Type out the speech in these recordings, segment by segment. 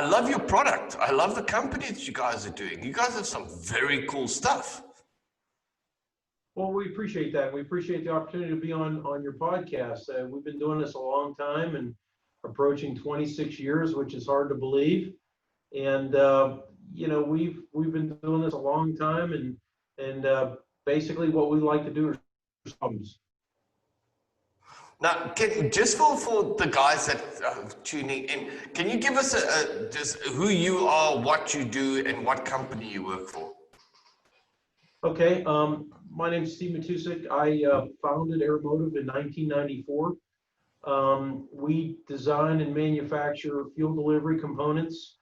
I love your product. I love the company that you guys are doing. You guys have some very cool stuff. Well, we appreciate that. We appreciate the opportunity to be on your podcast. We've been doing this a long time and approaching 26 years, which is hard to believe. And you know, we've been doing this a long time, and basically what we like to do is problems. Now, just for the guys that are tuning in, can you give us just who you are, what you do, and what company you work for? Okay, my name is Steve Matusek. I founded Aeromotive in 1994. We design and manufacture fuel delivery components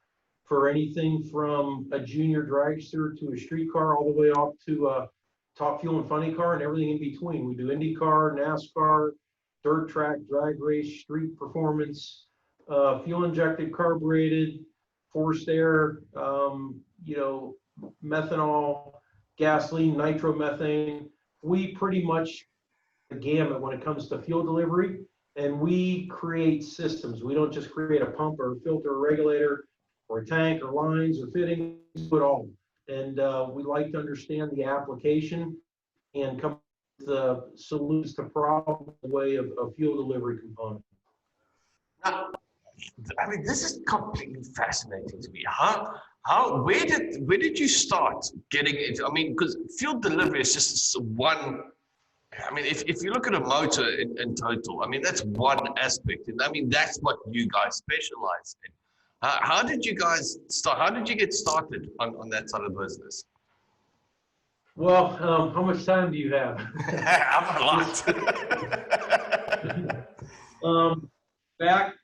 for anything from a junior dragster to a streetcar, all the way up to a top fuel and funny car and everything in between. We do IndyCar, NASCAR, dirt track, drag race, street performance, fuel injected, carbureted, forced air, you know, methanol, gasoline, nitromethane. We pretty much the gamut when it comes to fuel delivery, and we create systems. We don't just create a pump or a filter or regulator or a tank or lines or fittings, we do it all. And we like to understand the application and come up with the solutions to problem the way of a fuel delivery component. Now, I mean, this is completely fascinating to me. Where did you start getting it? I mean, because fuel delivery is just one. I mean, if you look at a motor in total, I mean, that's one aspect, and I mean, that's what you guys specialize in. How did you guys start? How did you get started on that side of the business? Well, how much time do you have? I'm a lot.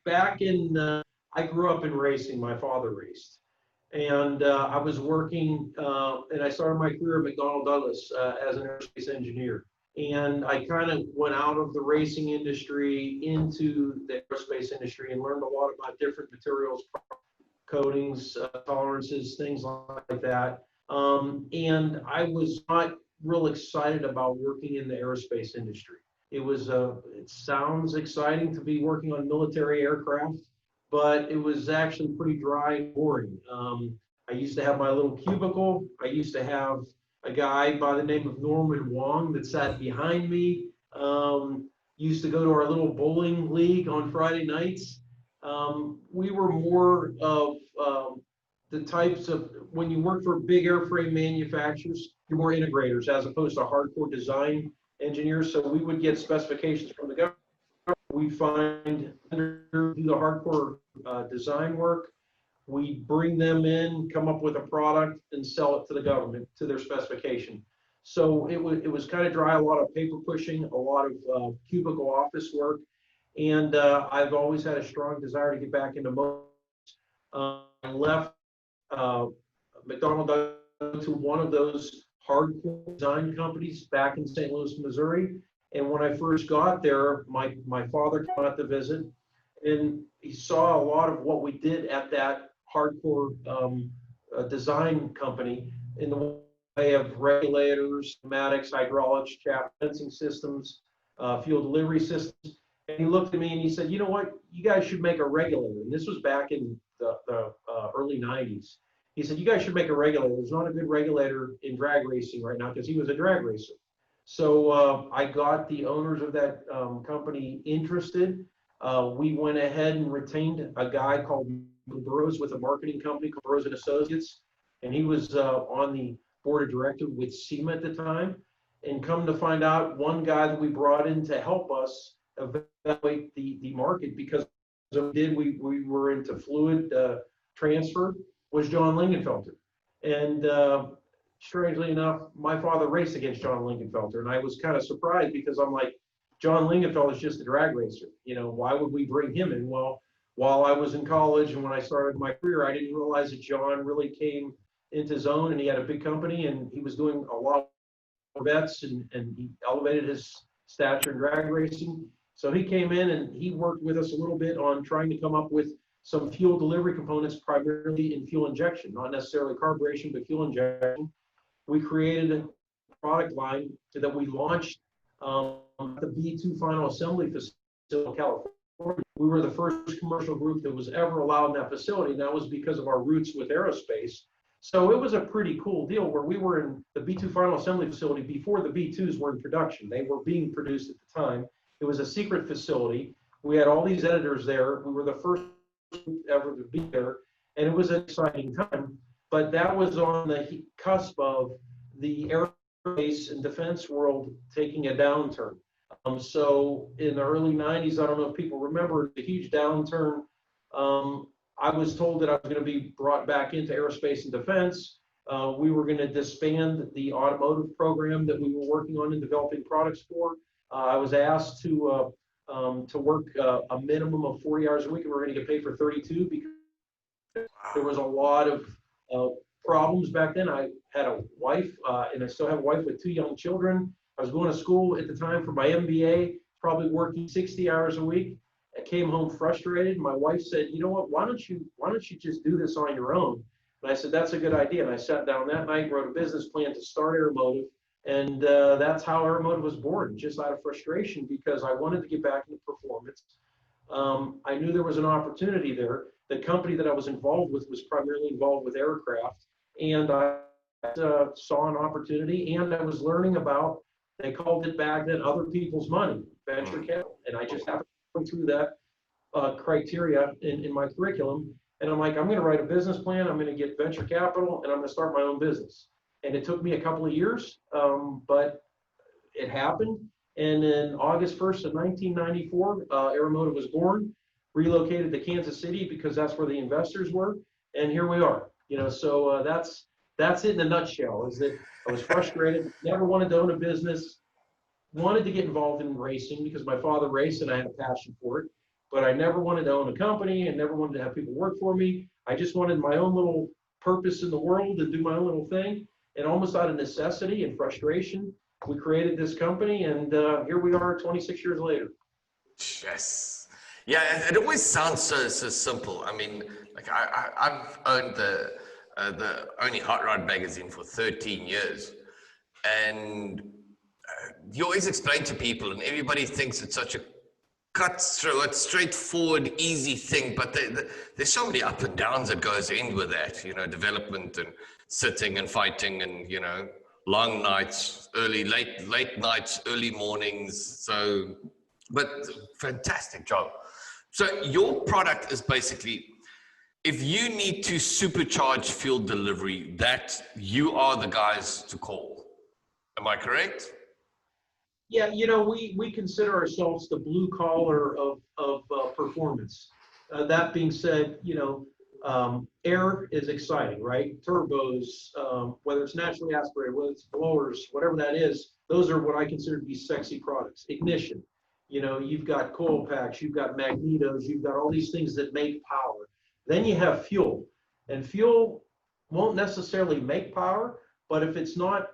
Back in, I grew up in racing. My father raced, and I was working, and I started my career at McDonnell Douglas as an aerospace engineer. And I kind of went out of the racing industry into the aerospace industry and learned a lot about different materials, coatings, tolerances, things like that. And I was not real excited about working in the aerospace industry. It sounds exciting to be working on military aircraft, but it was actually pretty dry and boring. I used to have my little cubicle. I used to have a guy by the name of Norman Wong that sat behind me. Used to go to our little bowling league on Friday nights. We were more of the types of, when you work for big airframe manufacturers, you're more integrators as opposed to hardcore design engineers. So we would get specifications from the government. We do the hardcore design work. We bring them in, come up with a product, and sell it to the government to their specification. So it was kind of dry, a lot of paper pushing, a lot of cubicle office work, and I've always had a strong desire to get back into motors. I left McDonnell Douglas to one of those hardcore design companies back in St. Louis, Missouri. And when I first got there, my father came out to visit, and he saw a lot of what we did at that hardcore design company in the way of regulators, pneumatics, hydraulics, shaft fencing systems, fuel delivery systems. And he looked at me and he said, you know what, you guys should make a regulator. And this was back in the early 90s. He said, you guys should make a regulator. There's not a good regulator in drag racing right now, because he was a drag racer. So I got the owners of that company interested. We went ahead and retained a guy called Burroughs with a marketing company called Burroughs and Associates, and he was on the board of directors with SEMA at the time. And come to find out, one guy that we brought in to help us evaluate the market, because we were into fluid transfer, was John Lingenfelter. And strangely enough, my father raced against John Lingenfelter, and I was kind of surprised, because I'm like, John Lingenfelter is just a drag racer. You know, why would we bring him in? Well, while I was in college and when I started my career, I didn't realize that John really came into his own, and he had a big company, and he was doing a lot of bets, and he elevated his stature in drag racing. So he came in and he worked with us a little bit on trying to come up with some fuel delivery components, primarily in fuel injection, not necessarily carburation, but fuel injection. We created a product line that we launched at the B2 Final Assembly Facility in California. We were the first commercial group that was ever allowed in that facility, and that was because of our roots with aerospace. So it was a pretty cool deal where we were in the B2 final assembly facility before the B2s were in production. They were being produced at the time. It was a secret facility. We had all these editors there. We were the first group ever to be there, and it was an exciting time. But that was on the cusp of the aerospace and defense world taking a downturn. So in the early 90s, I don't know if people remember the huge downturn. I was told that I was going to be brought back into aerospace and defense. We were going to disband the automotive program that we were working on and developing products for. I was asked to work a minimum of 40 hours a week, and we we're going to get paid for 32 because there was a lot of problems back then. I had a wife, and I still have a wife with 2 young children. I was going to school at the time for my MBA, probably working 60 hours a week. I came home frustrated. My wife said, "You know what? Why don't you just do this on your own?" And I said, "That's a good idea." And I sat down that night, wrote a business plan to start Aeromotive, and that's how Aeromotive was born, just out of frustration because I wanted to get back into performance. I knew there was an opportunity there. The company that I was involved with was primarily involved with aircraft, and I saw an opportunity, and I was learning about, they called it back then, other people's money, venture capital, and I just happened to go through that criteria in my curriculum, and I'm like, I'm going to write a business plan, I'm going to get venture capital, and I'm going to start my own business. And it took me a couple of years, but it happened. And in August 1st of 1994, Aeromotive was born, relocated to Kansas City because that's where the investors were, and here we are. So that's it in a nutshell. Is that I was frustrated, never wanted to own a business, wanted to get involved in racing because my father raced and I had a passion for it, but I never wanted to own a company and never wanted to have people work for me. I just wanted my own little purpose in the world and do my own little thing. And almost out of necessity and frustration, we created this company, and here we are 26 years later. Yes. Yeah, it always sounds so simple. I mean, like I've owned the only hot rod magazine for 13 years, and you always explain to people, and everybody thinks it's such a cutthroat, straightforward, easy thing, but there's so many up and downs that goes in with that, development and sitting and fighting and, long nights, late nights, early mornings. So, but fantastic job. So your product is basically, if you need to supercharge fuel delivery, that you are the guys to call. Am I correct? Yeah, we consider ourselves the blue collar of performance. That being said, air is exciting, right? Turbos, whether it's naturally aspirated, whether it's blowers, whatever that is, those are what I consider to be sexy products. Ignition, you've got coil packs, you've got magnetos, you've got all these things that make power. Then you have fuel, and fuel won't necessarily make power, but if it's not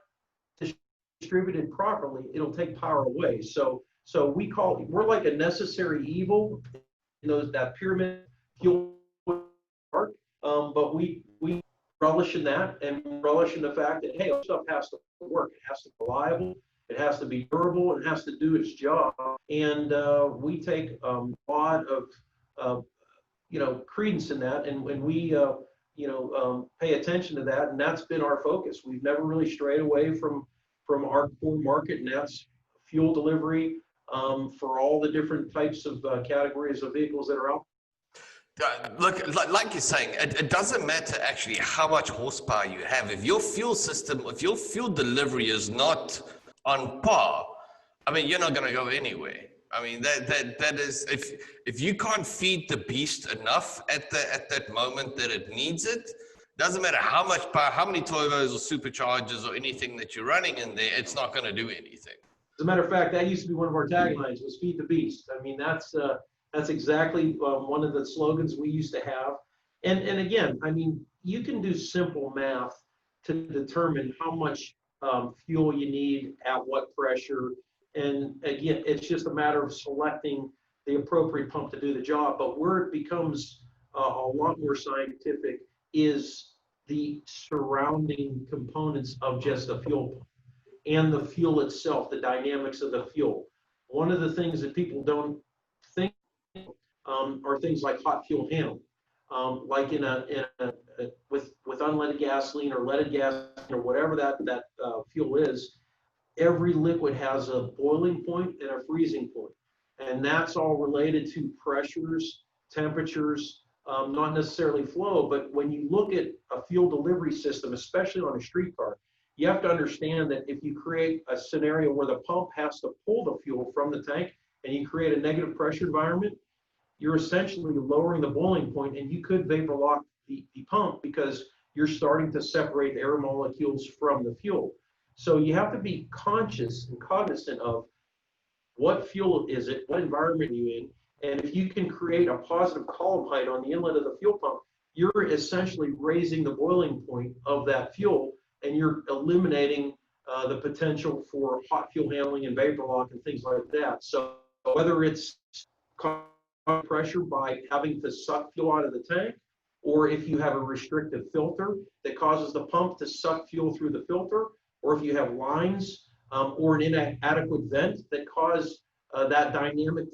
distributed properly, it'll take power away. So we're like a necessary evil in that pyramid fuel part. But we relish in that, and relish in the fact that, hey, our stuff has to work. It has to be reliable. It has to be durable. It has to do its job. And we take a lot of credence in that, and when we pay attention to that, and that's been our focus. We've never really strayed away from our core market, and that's fuel delivery for all the different types of categories of vehicles that are out. Look, like you're saying, it doesn't matter actually how much horsepower you have. If your fuel system, if your fuel delivery is not on par, I mean, you're not going to go anywhere. I mean, that is, if you can't feed the beast enough at that moment that it needs it, doesn't matter how much power, how many turbos or superchargers or anything that you're running in there, it's not going to do anything. As a matter of fact, that used to be one of our taglines, was "Feed the Beast." I mean, that's exactly one of the slogans we used to have. And again, I mean, you can do simple math to determine how much fuel you need at what pressure. And again, it's just a matter of selecting the appropriate pump to do the job. But where it becomes a lot more scientific is the surrounding components of just a fuel pump and the fuel itself, the dynamics of the fuel. One of the things that people don't think are things like hot fuel handling. Like with unleaded gasoline or leaded gasoline or whatever that fuel is, every liquid has a boiling point and a freezing point. And that's all related to pressures, temperatures, not necessarily flow, but when you look at a fuel delivery system, especially on a streetcar, you have to understand that if you create a scenario where the pump has to pull the fuel from the tank and you create a negative pressure environment, you're essentially lowering the boiling point, and you could vapor lock the pump because you're starting to separate the air molecules from the fuel. So you have to be conscious and cognizant of what fuel is it, what environment are you in, and if you can create a positive column height on the inlet of the fuel pump, you're essentially raising the boiling point of that fuel, and you're eliminating the potential for hot fuel handling and vapor lock and things like that. So whether it's pressure by having to suck fuel out of the tank, or if you have a restrictive filter that causes the pump to suck fuel through the filter, or if you have lines or an inadequate vent that cause that dynamic,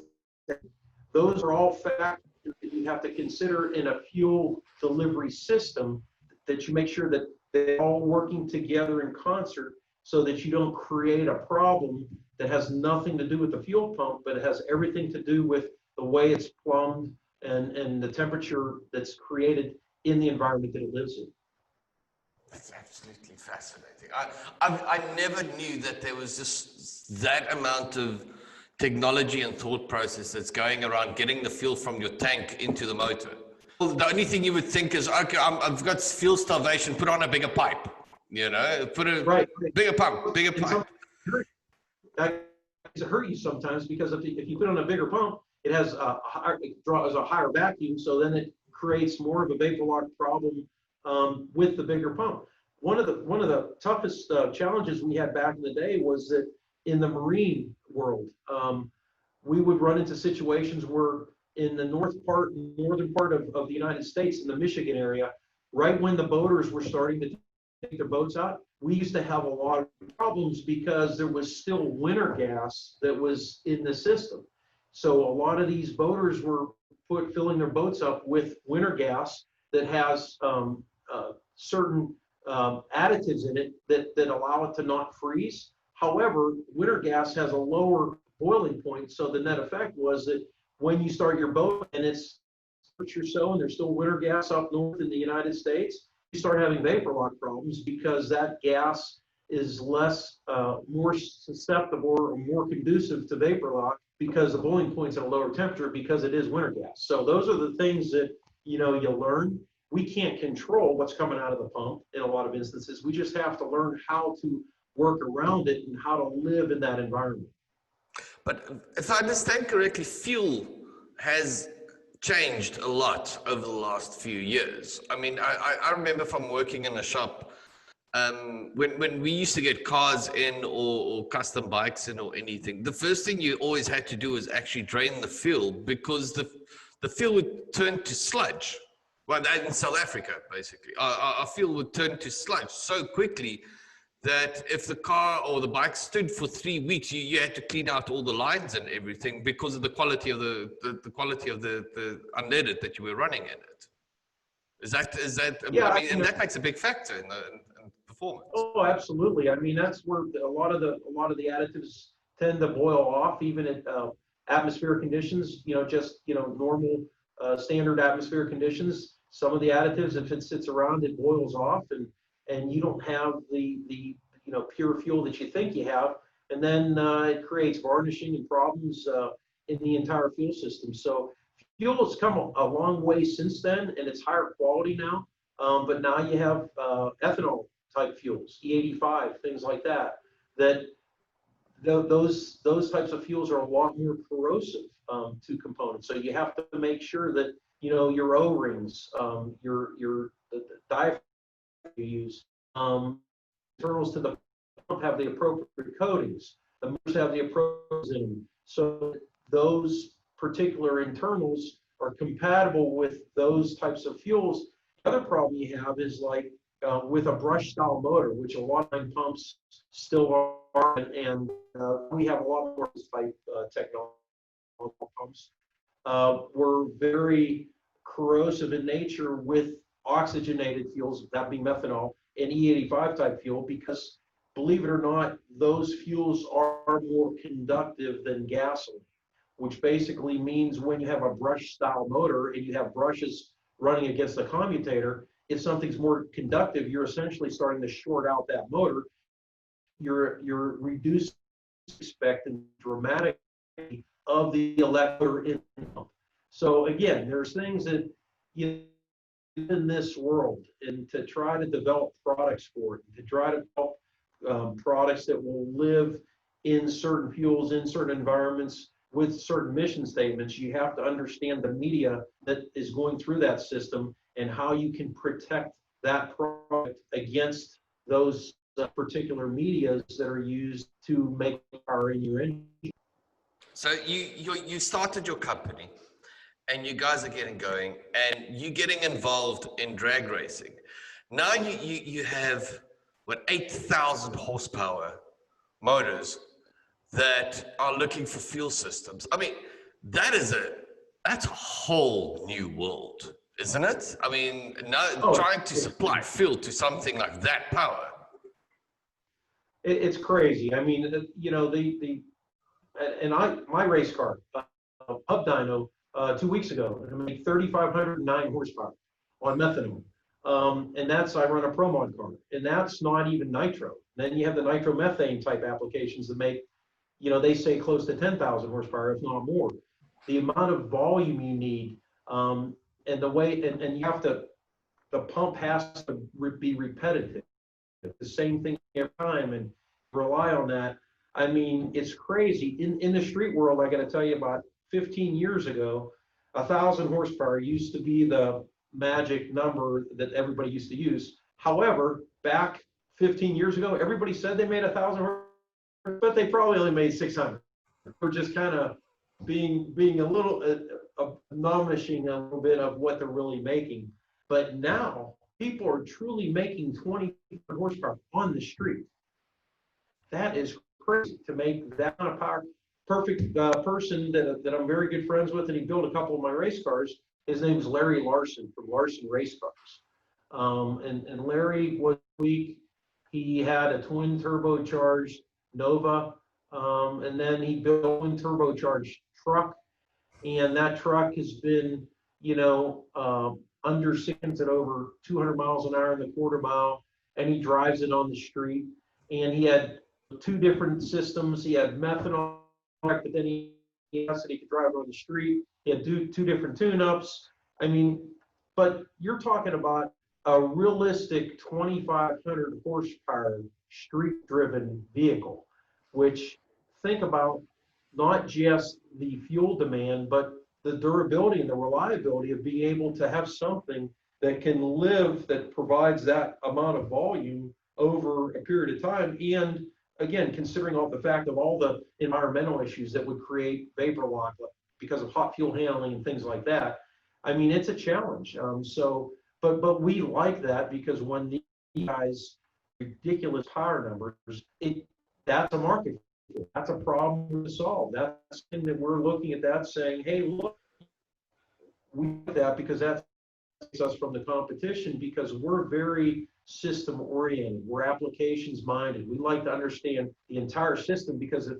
those are all factors that you have to consider in a fuel delivery system, that you make sure that they're all working together in concert so that you don't create a problem that has nothing to do with the fuel pump, but it has everything to do with the way it's plumbed and the temperature that's created in the environment that it lives in. That's absolutely fascinating. I never knew that there was just that amount of technology and thought process that's going around getting the fuel from your tank into the motor. Well, the only thing you would think is, okay, I've got fuel starvation, put on a bigger pipe, you know, put a bigger pump, bigger pipe. That hurt you sometimes because if you put on a bigger pump, it has it draws a higher vacuum, so then it creates more of a vapor lock problem with the bigger pump. One of the toughest challenges we had back in the day was that in the marine world, we would run into situations where in the northern part of the United States, in the Michigan area, right when the boaters were starting to take their boats out, we used to have a lot of problems because there was still winter gas that was in the system. So a lot of these boaters were filling their boats up with winter gas that has certain additives in it that allow it to not freeze. However, winter gas has a lower boiling point, so the net effect was that when you start your boat and it's or so, and there's still winter gas up north in the United States, you start having vapor lock problems because that gas is more susceptible or more conducive to vapor lock because the boiling point's at a lower temperature because it is winter gas. So those are the things that you learn. We can't control what's coming out of the pump in a lot of instances. We just have to learn how to work around it and how to live in that environment. But if I understand correctly, fuel has changed a lot over the last few years. I mean, I remember from working in a shop, when we used to get cars in or custom bikes in or anything, the first thing you always had to do is actually drain the fuel because the fuel would turn to sludge. Well, in South Africa, basically, our fuel would turn to sludge so quickly that if the car or the bike stood for 3 weeks, you had to clean out all the lines and everything because of the quality of the quality of the unleaded that you were running in it. Is that? Yeah, I mean, and that makes a big factor in performance. Oh, absolutely. I mean, that's where a lot of the additives tend to boil off, even at atmospheric conditions. Normal standard atmospheric conditions. Some of the additives, if it sits around, it boils off, and you don't have the pure fuel that you think you have, and then it creates varnishing and problems in the entire fuel system. So fuel has come a long way since then, and it's higher quality now. But now you have ethanol type fuels, E85, things like that. Those types of fuels are a lot more corrosive to components. So you have to make sure that your O-rings, the diaphragm you use, internals to the pump have the appropriate coatings. The motors have the appropriate in them. So those particular internals are compatible with those types of fuels. The other problem you have is like with a brush style motor, which a lot of pumps still are, and we have a lot more type technology pumps. were very corrosive in nature with oxygenated fuels, that being methanol, and E85 type fuel, because believe it or not, those fuels are more conductive than gasoline, which basically means when you have a brush style motor and you have brushes running against the commutator, if something's more conductive, you're essentially starting to short out that motor. You're reducing expectancy dramatically of the electric in the pump. So again, there's things that in this world, and to try to develop products for it, to try to develop products that will live in certain fuels, in certain environments, with certain mission statements, you have to understand the media that is going through that system and how you can protect that product against those particular medias that are used to make power in your engine. So you started your company, and you guys are getting going, and you're getting involved in drag racing. Now you have, what, 8,000 horsepower motors that are looking for fuel systems. I mean, that's a whole new world, isn't it? I mean, now trying to supply fuel to something like that power. It's crazy. I mean, you know, my race car, Hub Dyno, 2 weeks ago, and I made 3,509 horsepower on methanol. And I run a ProMod car, and that's not even nitro. Then you have the nitromethane type applications that make, you know, they say close to 10,000 horsepower, if not more. The amount of volume you need, and the way, and you have to, the pump has to be repetitive. The same thing every time, and rely on that. I mean, it's crazy. In the street world, I got to tell you, about 15 years ago, 1,000 horsepower used to be the magic number that everybody used to use. However, back 15 years ago, everybody said they made 1,000 horsepower, but they probably only made 600. We're just kind of being a little admonishing a little bit of what they're really making. But now people are truly making 20 horsepower on the street. That is crazy to make that kind of power. Perfect person that I'm very good friends with, and he built a couple of my race cars. His name is Larry Larson from Larson Race Cars. And Larry was weak. He had a twin turbocharged Nova, and then he built a twin turbocharged truck. And that truck has been, you know, under seconds at over 200 miles an hour in the quarter mile, and he drives it on the street. And he had 2 different systems. He had methanol, but then he said he could drive it on the street. He had 2 different tune-ups. I mean, but you're talking about a realistic 2,500 horsepower street-driven vehicle, which, think about not just the fuel demand, but the durability and the reliability of being able to have something that can live, that provides that amount of volume over a period of time. And again, considering all the fact of all the environmental issues that would create vapor lock because of hot fuel handling and things like that, I mean, it's a challenge. But we like that, because when these guys ridiculous power numbers, that's a market. That's a problem to solve. That's something that we're looking at, that saying, hey, look, we do that because that takes us from the competition, because we're very system oriented. We're applications minded. We like to understand the entire system, because,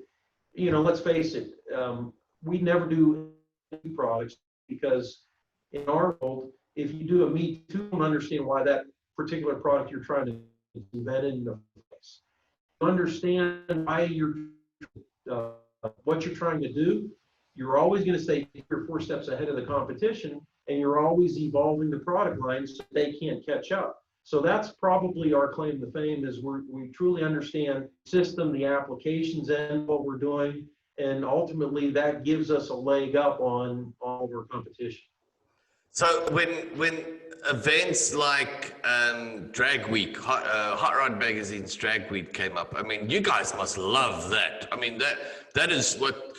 you know, let's face it, we never do products, because in our world, if you do a me too, you don't understand why that particular product you're trying to invent in the place. You understand why you're what you're trying to do. You're always going to stay 3 or 4 steps ahead of the competition, and you're always evolving the product lines so they can't catch up. So that's probably our claim to fame, is we truly understand the system, the applications, and what we're doing, and ultimately that gives us a leg up on all of our competition. So when events like Drag Week, Hot Rod Magazine's Drag Week came up, I mean, you guys must love that. I mean, that is what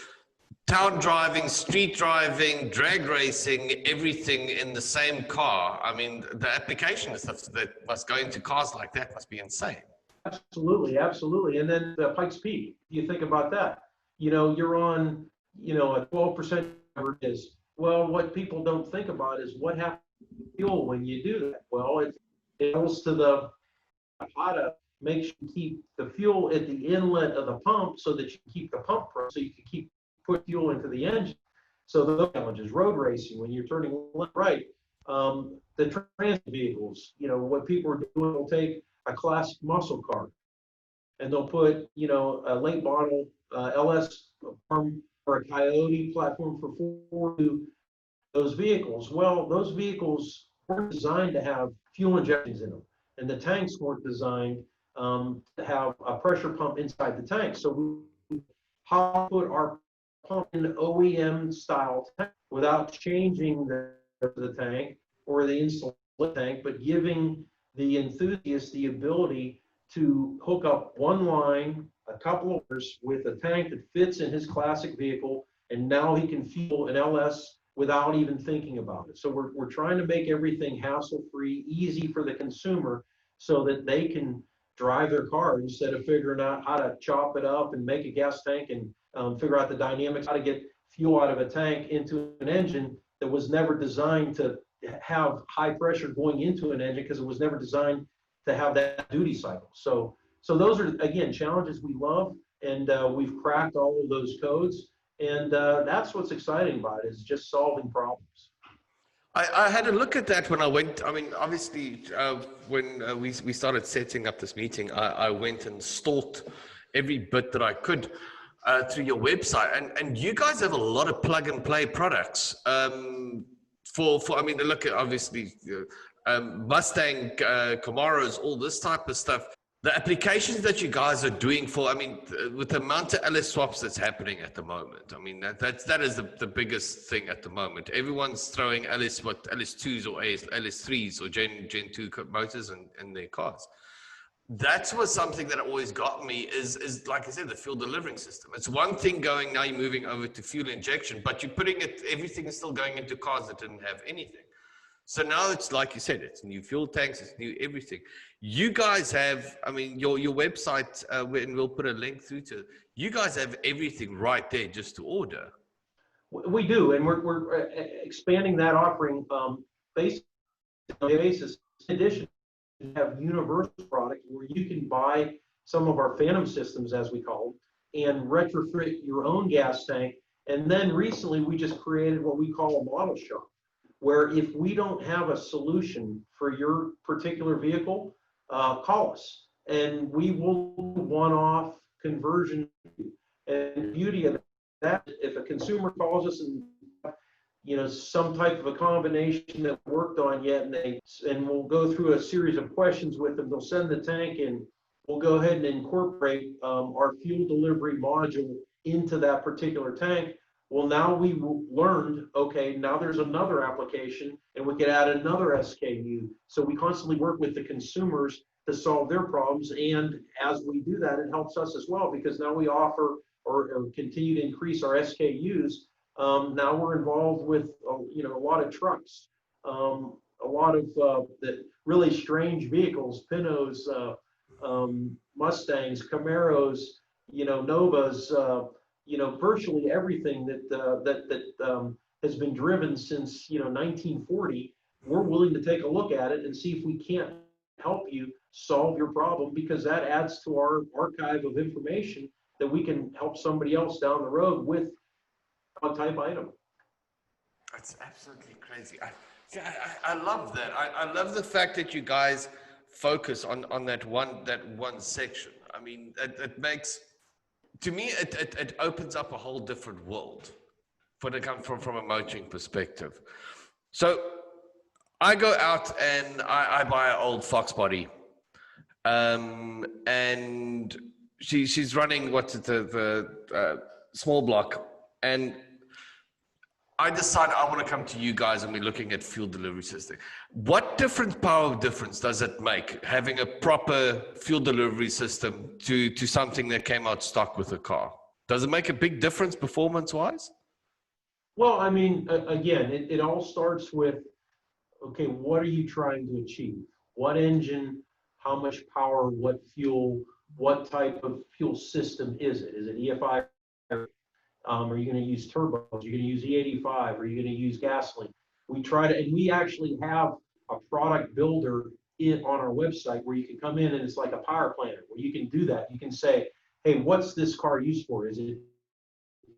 town driving, street driving, drag racing, everything in the same car. I mean, the application and stuff that must go into cars like that must be insane. Absolutely, absolutely. And then the Pikes Peak, you think about that. You know, you're on, you know, a 12% is Well, what people don't think about is what happens to fuel when you do that. Well, it goes to the how to make sure you keep the fuel at the inlet of the pump so that you keep the pump so you can keep put fuel into the engine. So the challenges, road racing, when you're turning left, right, the transit vehicles, what people are doing, they'll take a classic muscle car and they'll put, a late model LS platform or a Coyote platform for Ford, those vehicles. Well, those vehicles weren't designed to have fuel injections in them, and the tanks weren't designed to have a pressure pump inside the tank. So we put our pump in OEM style tank without changing the tank or the installation tank, but giving the enthusiast the ability to hook up one line, a couple of hours with a tank that fits in his classic vehicle, and now he can fuel an LS without even thinking about it. So we're trying to make everything hassle-free, easy for the consumer so that they can drive their car instead of figuring out how to chop it up and make a gas tank and figure out the dynamics, how to get fuel out of a tank into an engine that was never designed to have high pressure going into an engine because it was never designed to have that duty cycle. So those are, again, challenges we love, and we've cracked all of those codes. And that's what's exciting about it, is just solving problems. I had a look at that when I went. I mean, obviously, when we started setting up this meeting, I went and stalked every bit that I could through your website, and you guys have a lot of plug and play products. For I mean, look at obviously Mustang, Camaros, all this type of stuff. The applications that you guys are doing for, I mean, with the amount of LS swaps that's happening at the moment, I mean, that is the biggest thing at the moment. Everyone's throwing LS2s or LS3s or Gen 2 motors in their cars. That was something that always got me is like I said, the fuel delivering system. It's one thing going, now you're moving over to fuel injection, but you're putting everything is still going into cars that didn't have anything. So now it's like you said, it's new fuel tanks, it's new everything. You guys have, I mean, your website, and we'll put a link through to it. You guys have everything right there just to order. We do, and we're expanding that offering based on the basis. In addition, we have universal product where you can buy some of our Phantom systems, as we call them, and retrofit your own gas tank. And then recently, we just created what we call a model shop, where if we don't have a solution for your particular vehicle, call us and we will one-off conversion. And the beauty of that, if a consumer calls us and some type of a combination that worked on yet, and we'll go through a series of questions with them, they'll send the tank and we'll go ahead and incorporate our fuel delivery module into that particular tank. Well, now we learned, okay, now there's another application and we could add another SKU. So we constantly work with the consumers to solve their problems. And as we do that, it helps us as well, because now we offer or continue to increase our SKUs. Now we're involved with, a lot of trucks, a lot of the really strange vehicles, Pintos, Mustangs, Camaros, Novas, virtually everything that has been driven since 1940. We're willing to take a look at it and see if we can't help you solve your problem, because that adds to our archive of information that we can help somebody else down the road with a type item. That's absolutely crazy. I love that. I love the fact that you guys focus on that one section. I mean, it makes, to me, it opens up a whole different world when it comes from a motoring perspective. So I go out and I buy an old Fox body, and she's running the small block, and I decide I want to come to you guys and we're looking at fuel delivery system. What power difference does it make having a proper fuel delivery system to something that came out stock with a car? Does it make a big difference performance-wise? Well, I mean, again, it all starts with, okay, what are you trying to achieve? What engine, how much power, what fuel, what type of fuel system is it? Is it EFI? Are you going to use turbos? Are you going to use E85? Are you going to use gasoline? We try to, and we actually have a product builder on our website where you can come in and it's like a power planner where you can do that. You can say, hey, what's this car used for? Is it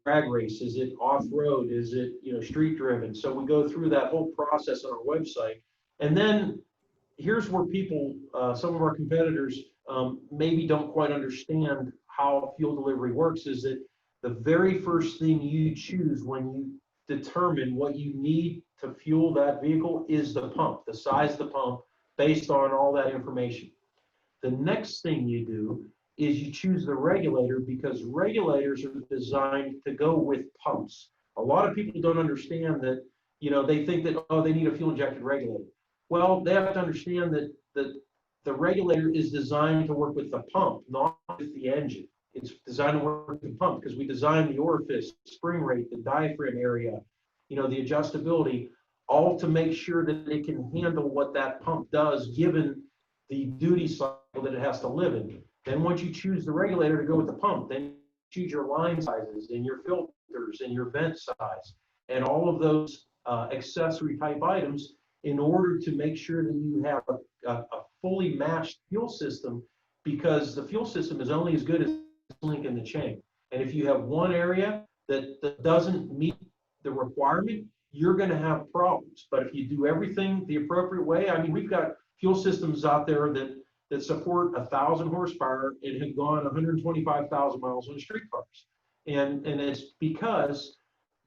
drag race? Is it off-road? Is it, street driven? So we go through that whole process on our website. And then here's where people, some of our competitors maybe don't quite understand how fuel delivery works, is that the very first thing you choose when you determine what you need to fuel that vehicle is the pump, the size of the pump, based on all that information. The next thing you do is you choose the regulator, because regulators are designed to go with pumps. A lot of people don't understand that, they think that, oh, they need a fuel injected regulator. Well, they have to understand that the regulator is designed to work with the pump, not with the engine. It's designed to work with the pump because we design the orifice, spring rate, the diaphragm area, the adjustability, all to make sure that it can handle what that pump does given the duty cycle that it has to live in. Then once you choose the regulator to go with the pump, then you choose your line sizes and your filters and your vent size and all of those accessory type items in order to make sure that you have a fully matched fuel system, because the fuel system is only as good as the link in the chain. And if you have one area that doesn't meet the requirement, you're going to have problems. But if you do everything the appropriate way, I mean, we've got fuel systems out there that support 1,000 horsepower and have gone 125,000 miles on street cars. And it's because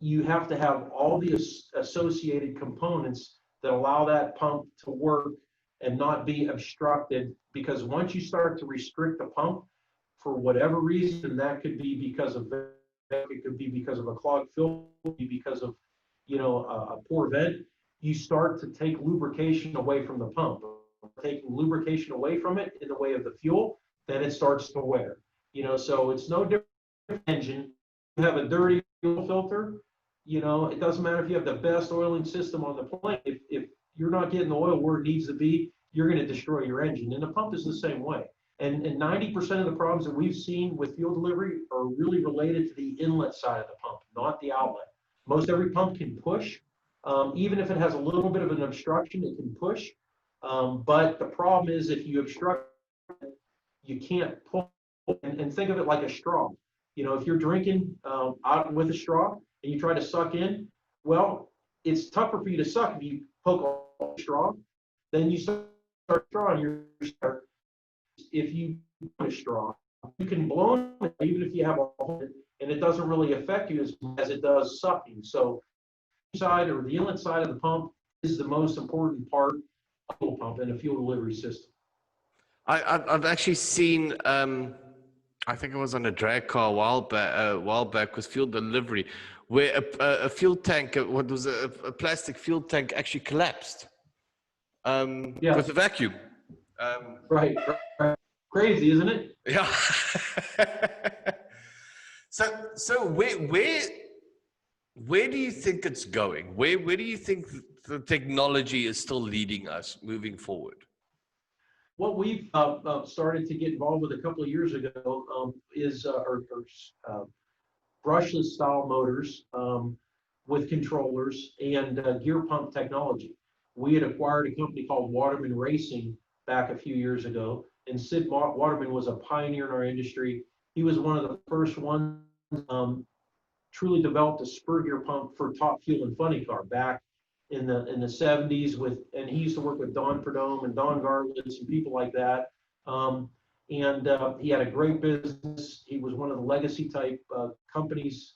you have to have all the associated components that allow that pump to work and not be obstructed. Because once you start to restrict the pump for whatever reason, that could be because of, it could be because of a clogged filter, because of, a poor vent, you start to take lubrication away from the pump. Taking lubrication away from it in the way of the fuel, then it starts to wear. So it's no different than an engine. You have a dirty fuel filter, it doesn't matter if you have the best oiling system on the planet. If you're not getting the oil where it needs to be, you're going to destroy your engine. And the pump is the same way. And 90% of the problems that we've seen with fuel delivery are really related to the inlet side of the pump, not the outlet. Most every pump can push. Even if it has a little bit of an obstruction, it can push. But the problem is if you obstruct, you can't pull. And think of it like a straw. If you're drinking out with a straw and you try to suck in, well, it's tougher for you to suck if you poke a straw. Then you start drawing your straw. If you put a straw, you can blow it even if you have a hole, and it doesn't really affect you as it does sucking. So side or the inlet side of the pump is the most important part of a pump and a fuel delivery system. I've actually seen, I think I was on a drag car a while back with fuel delivery, where a fuel tank, what was a plastic fuel tank, actually collapsed with a vacuum. Right. Crazy, isn't it? Yeah. So where do you think it's going? Where do you think the technology is still leading us moving forward? What we've started to get involved with a couple of years ago is brushless style motors with controllers and gear pump technology. We had acquired a company called Waterman Racing back a few years ago, and Sid Waterman was a pioneer in our industry. He was one of the first ones truly developed a spur gear pump for top fuel and funny car back in the 70s and he used to work with Don Perdome and Don Garlitz and people like that. He had a great business. He was one of the legacy type companies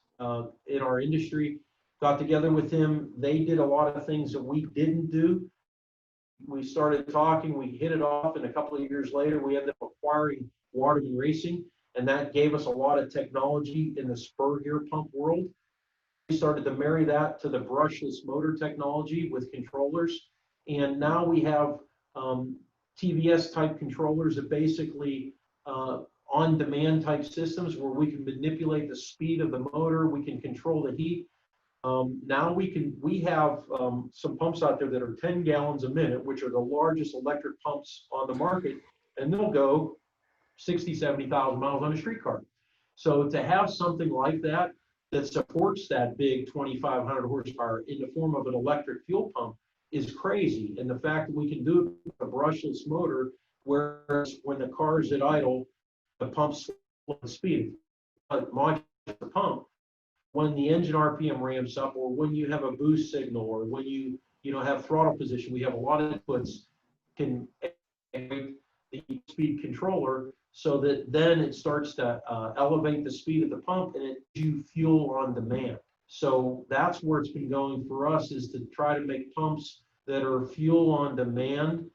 in our industry. Got together with him. They did a lot of things that we didn't do. We started talking, we hit it off, and a couple of years later, we ended up acquiring Waterman Racing, and that gave us a lot of technology in the spur gear pump world. We started to marry that to the brushless motor technology with controllers, and now we have TVS type controllers that basically on-demand type systems where we can manipulate the speed of the motor, we can control the heat. Now we have some pumps out there that are 10 gallons a minute, which are the largest electric pumps on the market, and they'll go 60, 70,000 miles on a street car. So to have something like that that supports that big 2,500 horsepower in the form of an electric fuel pump is crazy. And the fact that we can do it with a brushless motor, whereas when the car is at idle, the pump's slow speed, modulate the pump. When the engine RPM ramps up, or when you have a boost signal, or when you have throttle position, we have a lot of inputs can activate the speed controller so that then it starts to elevate the speed of the pump and it gives you fuel on demand. So that's where it's been going for us, is to try to make pumps that are fuel on demand,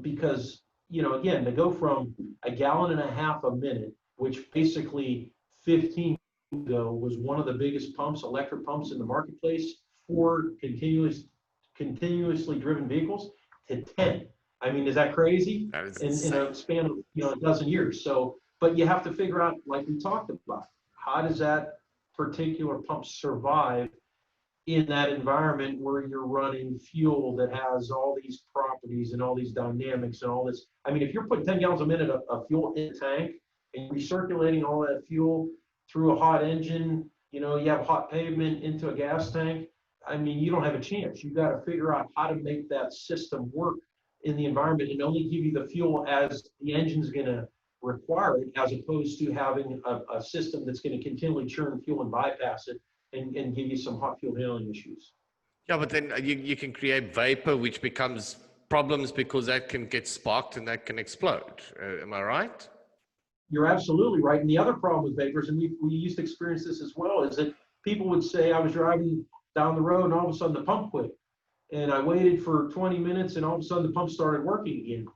because, again, to go from 1.5 gallons a minute, which basically 15 years ago was one of the biggest pumps, electric pumps in the marketplace for continuously driven vehicles, to 10. I mean, is that crazy? That is in insane. a span of a dozen years. So, but you have to figure out, like we talked about, how does that particular pump survive in that environment where you're running fuel that has all these properties and all these dynamics and all this. I mean, if you're putting 10 gallons a minute of fuel in a tank and recirculating all that fuel through a hot engine, you have hot pavement into a gas tank, I mean, you don't have a chance. You got to figure out how to make that system work in the environment and only give you the fuel as the engine's going to require it, as opposed to having a system that's going to continually churn fuel and bypass it and give you some hot fuel handling issues. Yeah, but then you can create vapor, which becomes problems because that can get sparked and that can explode. Am I right? You're absolutely right. And the other problem with vapors, and we used to experience this as well, is that people would say, I was driving down the road and all of a sudden the pump quit. And I waited for 20 minutes and all of a sudden the pump started working again.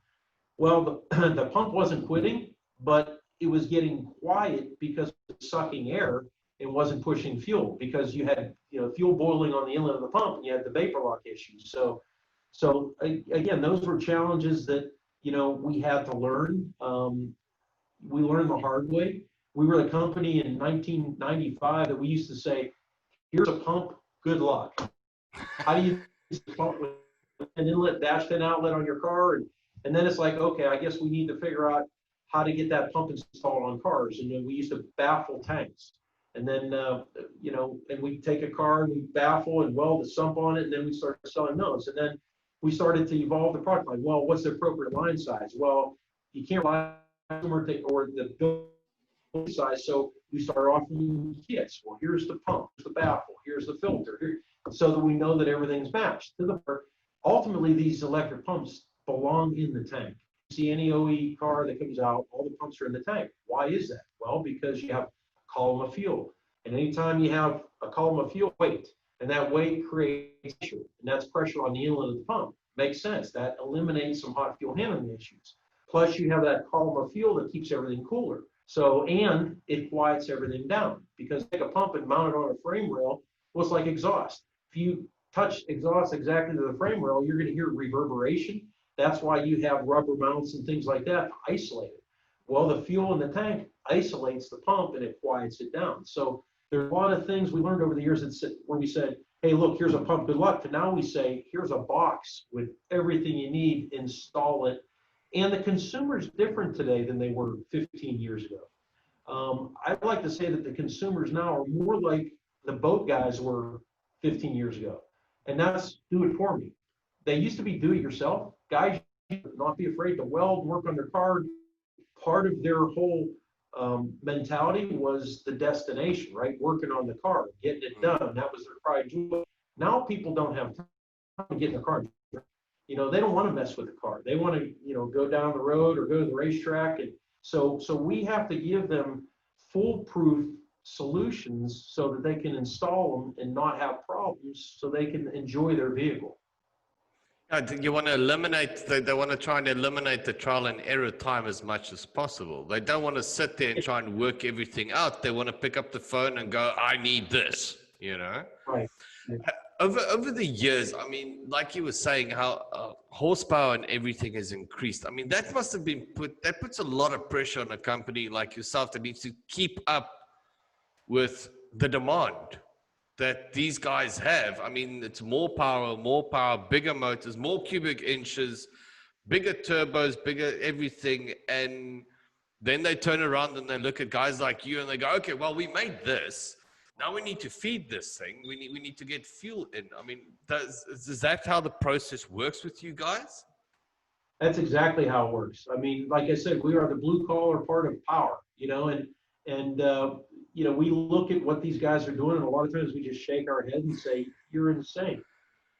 Well, the pump wasn't quitting, but it was getting quiet because it was sucking air and wasn't pushing fuel, because you had fuel boiling on the inlet of the pump and you had the vapor lock issues. So again, those were challenges that we had to learn. We learned the hard way. We were the company in 1995 that we used to say, here's a pump, good luck. How do you use the pump with an inlet dash pin outlet on your car? And then it's like, okay, I guess we need to figure out how to get that pump installed on cars. And then we used to baffle tanks. And then, and we take a car and we baffle and weld the sump on it, and then we start selling those. And then we started to evolve the product line. Well, what's the appropriate line size? Well, you can't rely on or the build size, so we start offering kits. Well, here's the pump, here's the baffle, here's the filter, so that we know that everything's matched. Ultimately, these electric pumps belong in the tank. You see any OE car that comes out, all the pumps are in the tank. Why is that? Well, because you have column of fuel. And anytime you have a column of fuel, weight, and that weight creates pressure, and that's pressure on the inlet of the pump. Makes sense. That eliminates some hot fuel handling issues. Plus, you have that column of fuel that keeps everything cooler. So, and it quiets everything down, because take a pump and mount it on a frame rail, well, it's like exhaust. If you touch exhaust exactly to the frame rail, you're going to hear reverberation. That's why you have rubber mounts and things like that to isolate it. Well, the fuel in the tank isolates the pump and it quiets it down. So there's a lot of things we learned over the years where we said, hey, look, here's a pump, good luck. And now we say, here's a box with everything you need, install it. And the consumer's different today than they were 15 years ago. I'd like to say that the consumers now are more like the boat guys were 15 years ago. And that's do it for me. They used to be do it yourself. Guys should not be afraid to weld, work on their car. Part of their whole mentality was the destination, right? Working on the car, getting it done. That was their pride and joy. Now people don't have time to get in the car. They don't want to mess with the car. They want to, go down the road or go to the racetrack. And so we have to give them foolproof solutions so that they can install them and not have problems, so they can enjoy their vehicle. You want to eliminate, they want to try and eliminate the trial and error time as much as possible. They don't want to sit there and try and work everything out. They want to pick up the phone and go, I need this, Right. Over the years, I mean, like you were saying, how horsepower and everything has increased. I mean, that must have been that puts a lot of pressure on a company like yourself that needs to keep up with the demand that these guys have. I mean, it's more power, bigger motors, more cubic inches, bigger turbos, bigger everything. And then they turn around and they look at guys like you and they go, okay, well, we made this. now we need to feed this thing. We need to get fuel in. I mean, is that how the process works with you guys? That's exactly how it works. I mean, like I said, we are the blue collar part of power, and we look at what these guys are doing, and a lot of times we just shake our head and say, "You're insane."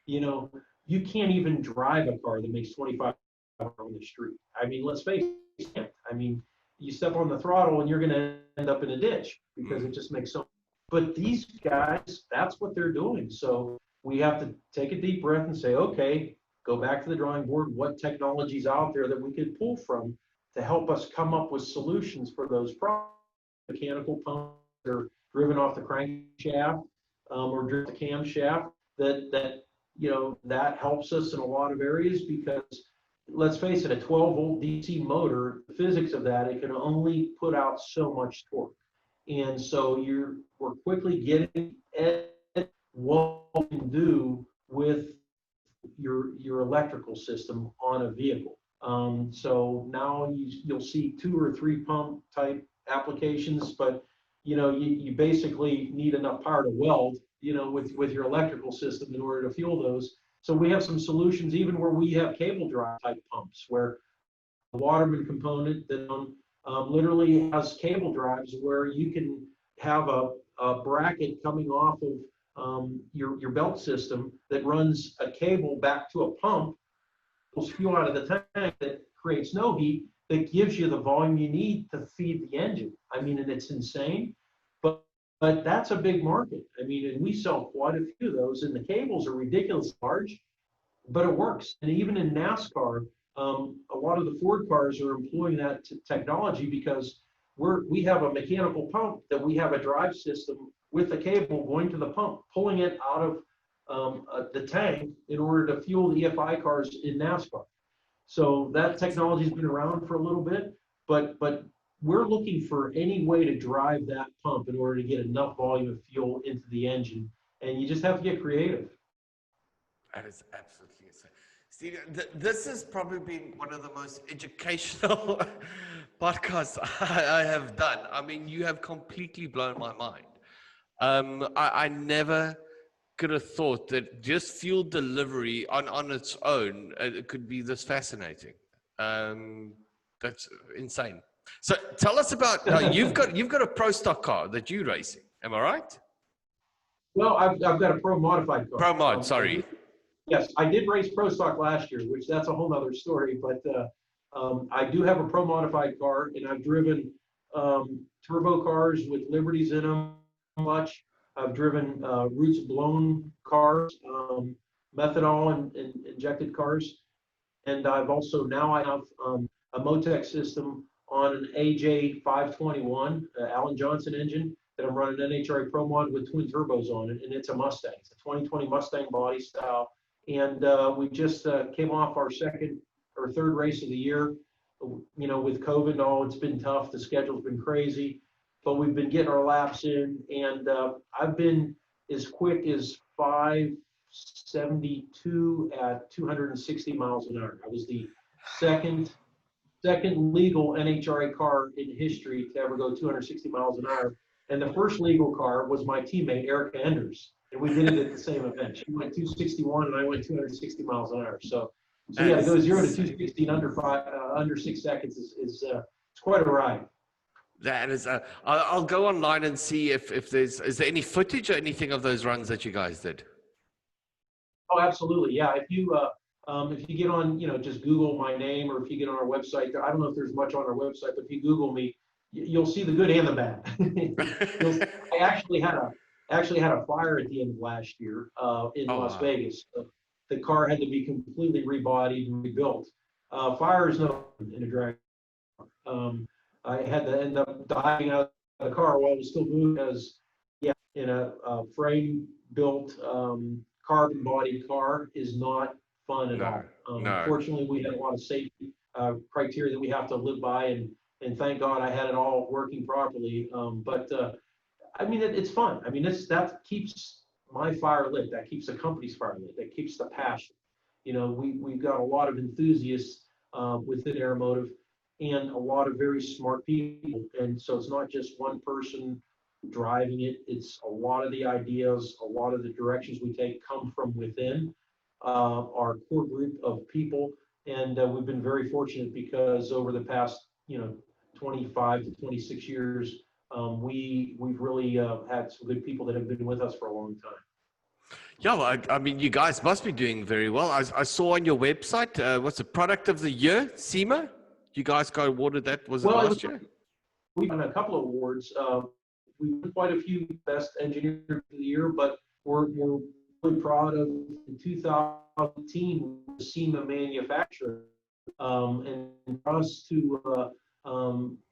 You know, you can't even drive a car that makes 25 on the street. I mean, let's face it. I mean, you step on the throttle and you're going to end up in a ditch because it just makes so. But these guys, that's what they're doing. So we have to take a deep breath and say, okay, go back to the drawing board. What technology's out there that we could pull from to help us come up with solutions for those problems? Mechanical pumps that are driven off the crankshaft or driven the camshaft that helps us in a lot of areas because let's face it, a 12-volt DC motor, the physics of that, it can only put out so much torque. And so we're quickly getting at what you can do with your electrical system on a vehicle. So now you'll see 2 or 3 pump type applications, but you basically need enough power to weld, with your electrical system in order to fuel those. So we have some solutions even where we have cable drive type pumps where the Waterman component that literally has cable drives where you can have a bracket coming off of your belt system that runs a cable back to a pump, pulls fuel out of the tank that creates no heat, that gives you the volume you need to feed the engine. I mean, and it's insane, but that's a big market. I mean, and we sell quite a few of those, and the cables are ridiculously large, but it works. And even in NASCAR, a lot of the Ford cars are employing that technology because we have a mechanical pump that we have a drive system with the cable going to the pump, pulling it out of the tank in order to fuel the EFI cars in NASCAR. So that technology has been around for a little bit, but we're looking for any way to drive that pump in order to get enough volume of fuel into the engine, and you just have to get creative. That is absolutely insane. Steve, this has probably been one of the most educational podcasts I have done. I mean, you have completely blown my mind. I never could have thought that just fuel delivery on its own, it could be this fascinating. That's insane. So tell us about, now you've got a pro stock car that you're racing. Am I right? Well, I've got a pro modified car. Pro mod, sorry. Yes, I did race pro stock last year, which that's a whole nother story, but I do have a pro modified car, and I've driven turbo cars with Liberties in them much. I've driven roots blown cars, methanol and injected cars. And I've also, now I have a Motec system on an AJ 521 Alan Johnson engine that I'm running NHRA Pro Mod with twin turbos on it, and it's a Mustang. It's a 2020 Mustang body style. And we just came off our second or third race of the year. With COVID and all, it's been tough. The schedule's been crazy, but we've been getting our laps in, and I've been as quick as 572 at 260 miles an hour. I was the second legal NHRA car in history to ever go 260 miles an hour. And the first legal car was my teammate, Erica Enders. And we did it at the same event. She went 261 and I went 260 miles an hour. So yeah, to go 0 to 260 in under 6 seconds is it's quite a ride. That is, I'll go online and see is there any footage or anything of those runs that you guys did? Oh, absolutely. Yeah. If you get on, just Google my name, or if you get on our website, I don't know if there's much on our website, but if you Google me, you'll see the good and the bad. I actually had a fire at the end of last year in Las Vegas. The car had to be completely rebodied and rebuilt. Fire is no in a drag car. I had to end up diving out of the car while it was still moving, because in a frame built carbon bodied car is not fun at all. Unfortunately, we had a lot of safety criteria that we have to live by, and thank God I had it all working properly. But I mean, it's fun. I mean, that keeps my fire lit. That keeps the company's fire lit. That keeps the passion. We've got a lot of enthusiasts within Aeromotive, and a lot of very smart people. And so it's not just one person, driving it. It's a lot of the ideas, a lot of the directions we take come from within our core group of people. And we've been very fortunate because over the past, 25 to 26 years, we've really had some good people that have been with us for a long time. Yeah, well, I mean, you guys must be doing very well. I saw on your website, what's the product of the year, SEMA? You guys got awarded that, was it Well, last year? we've won a couple of awards. We won quite a few best engineer of the year, but we're really proud of in 2018 SEMA manufacturer, and for us to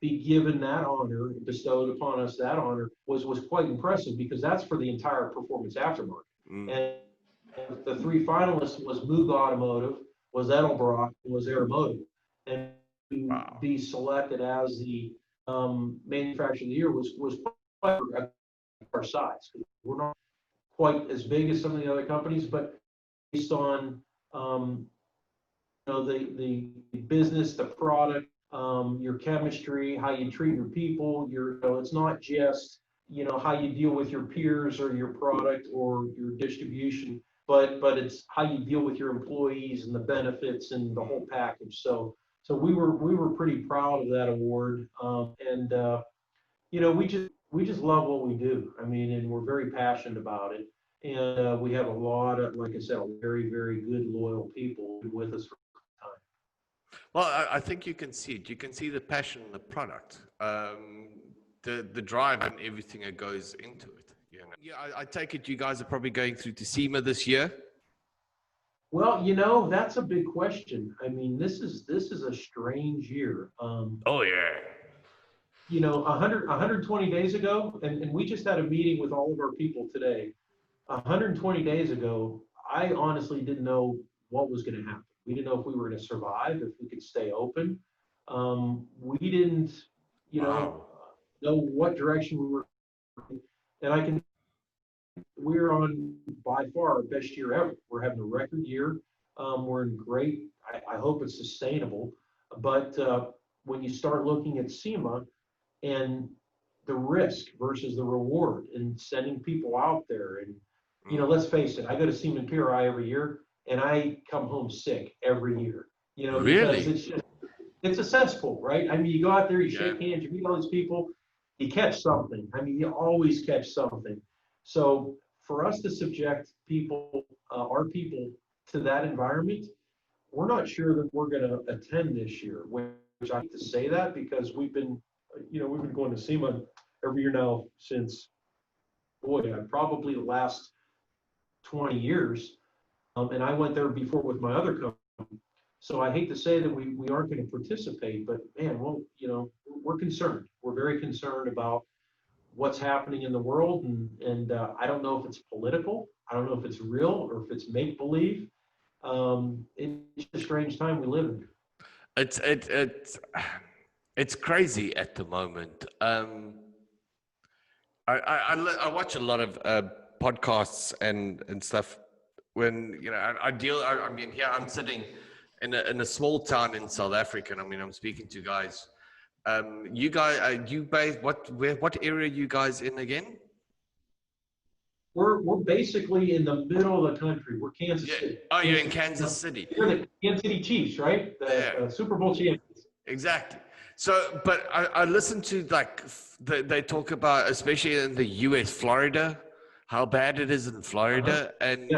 be given that honor, bestowed upon us that honor, was quite impressive because that's for the entire performance aftermarket. And the three finalists was Moog Automotive, was Edelbrock, and was Aeromotive. And to be selected as the manufacturer of the year was quite our size. We're not quite as big as some of the other companies, but based on the business, the product, your chemistry, how you treat your people, it's not just how you deal with your peers or your product or your distribution, but it's how you deal with your employees and the benefits and the whole package. So we were pretty proud of that award, and we just love what we do. I mean, and we're very passionate about it. And we have a lot of, like I said, very, very good, loyal people with us for time. Well, I think you can see it. You can see the passion in the product, the drive and everything that goes into it. Yeah, I take it you guys are probably going through to SEMA this year. Well, that's a big question. I mean, this is a strange year. Oh yeah. 120 days ago, and we just had a meeting with all of our people today. 120 days ago, I honestly didn't know what was going to happen. We didn't know if we were going to survive, if we could stay open. We didn't, know what direction we were. And we're on by far our best year ever. We're having a record year. We're in great. I hope it's sustainable. But when you start looking at SEMA and the risk versus the reward and sending people out there, and let's face it, I go to SEMA PRI every year and I come home sick every year. Really? Because it's a cesspool, right? I mean, you go out there, you shake hands, you meet all these people, you catch something. I mean, you always catch something. So for us to subject people, our people, to that environment, we're not sure that we're going to attend this year. Which I hate to say that because we've been going to SEMA every year now since, probably the last 20 years. And I went there before with my other company. So I hate to say that we aren't going to participate, but man, well, we're concerned. We're very concerned about what's happening in the world, and I don't know if it's political. I don't know if it's real or if it's make believe. It's a strange time we live in. It's crazy at the moment. I watch a lot of podcasts and stuff. When I mean, here I'm sitting in a small town in South Africa, and I mean, I'm speaking to guys. You guys, what area are you guys in again? We're basically in the middle of the country. We're Kansas City. Oh, you're in Kansas City. You're the Kansas City Chiefs, right? The Super Bowl champions. Exactly. So, but I listen to they talk about, especially in the U.S., Florida, how bad it is in Florida, and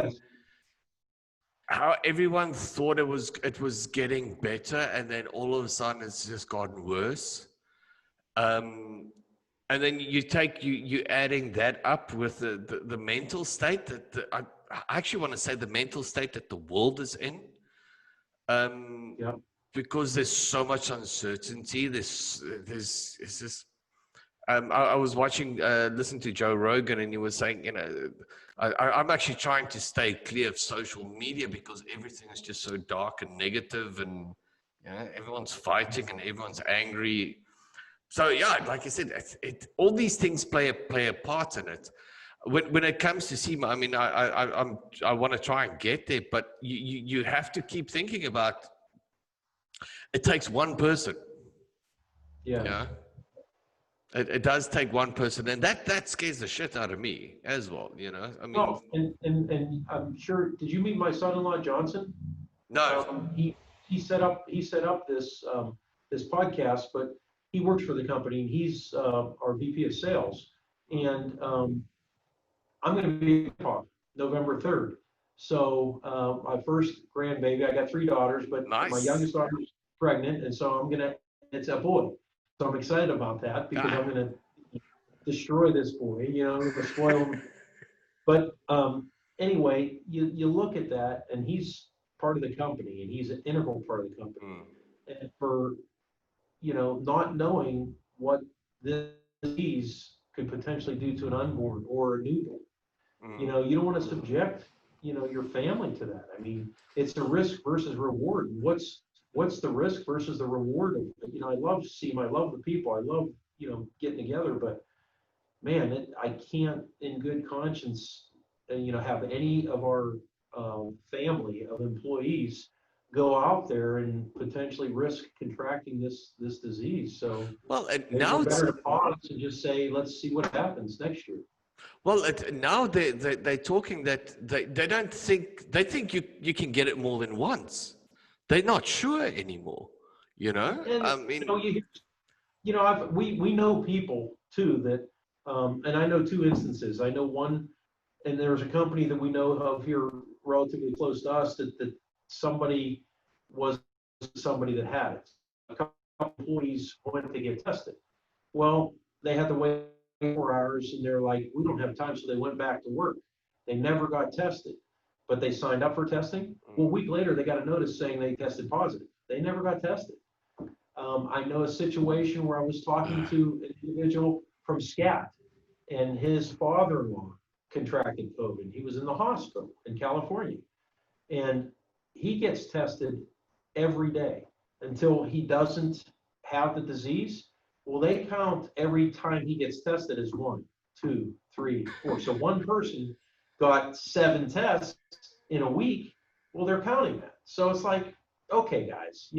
how everyone thought it was getting better, and then all of a sudden it's just gotten worse. And then you adding that up with the mental state that I actually want to say the mental state that the world is in. Because there's so much uncertainty. I was listening to Joe Rogan, and he was saying, I'm actually trying to stay clear of social media because everything is just so dark and negative, and everyone's fighting and everyone's angry. So like I said, all these things play a part in it. When it comes to SEMA, I mean, I want to try and get there, but you have to keep thinking about. It takes one person. Yeah. It does take one person, and that scares the shit out of me as well. You know, I mean, Well, and I'm sure, did you meet my son-in-law, Johnson? no, He set up this podcast, but he works for the company, and he's our VP of sales. And I'm going to be November 3rd. So my first grandbaby, I got 3 daughters, but my nice. youngest daughter is pregnant, and so it's a boy. So I'm excited about that because I'm going to destroy this boy, I'm going to spoil him. But anyway, you look at that, and he's part of the company, and he's an integral part of the company. And for, not knowing what this disease could potentially do to an unborn or a newborn, you don't want to subject, your family to that. I mean, it's a risk versus reward. What's the risk versus the reward of, I love the people. I love, getting together, but man, I can't in good conscience, have any of our family of employees go out there and potentially risk contracting this disease. So Well, and maybe now we're it's better to pause and just say, let's see what happens next year. well. Now they're talking that they don't think they think you can get it more than once. They're not sure anymore. You know, And I mean, we know people too that, and I know 2 instances. I know one, and there's a company that we know of here relatively close to us that somebody that had it. A couple employees went to get tested. Well, they had to wait 4 hours, and they're like, we don't have time, so they went back to work. They never got tested, but they signed up for testing. Well, a week later, they got a notice saying they tested positive. They never got tested. I know a situation where I was talking to an individual from SCAT, and his father-in-law contracted COVID. He was in the hospital in California, and he gets tested every day until he doesn't have the disease. Well, they count every time he gets tested as 1, 2, 3, 4. So one person got 7 tests in a week. Well, they're counting that. So it's like, okay, guys,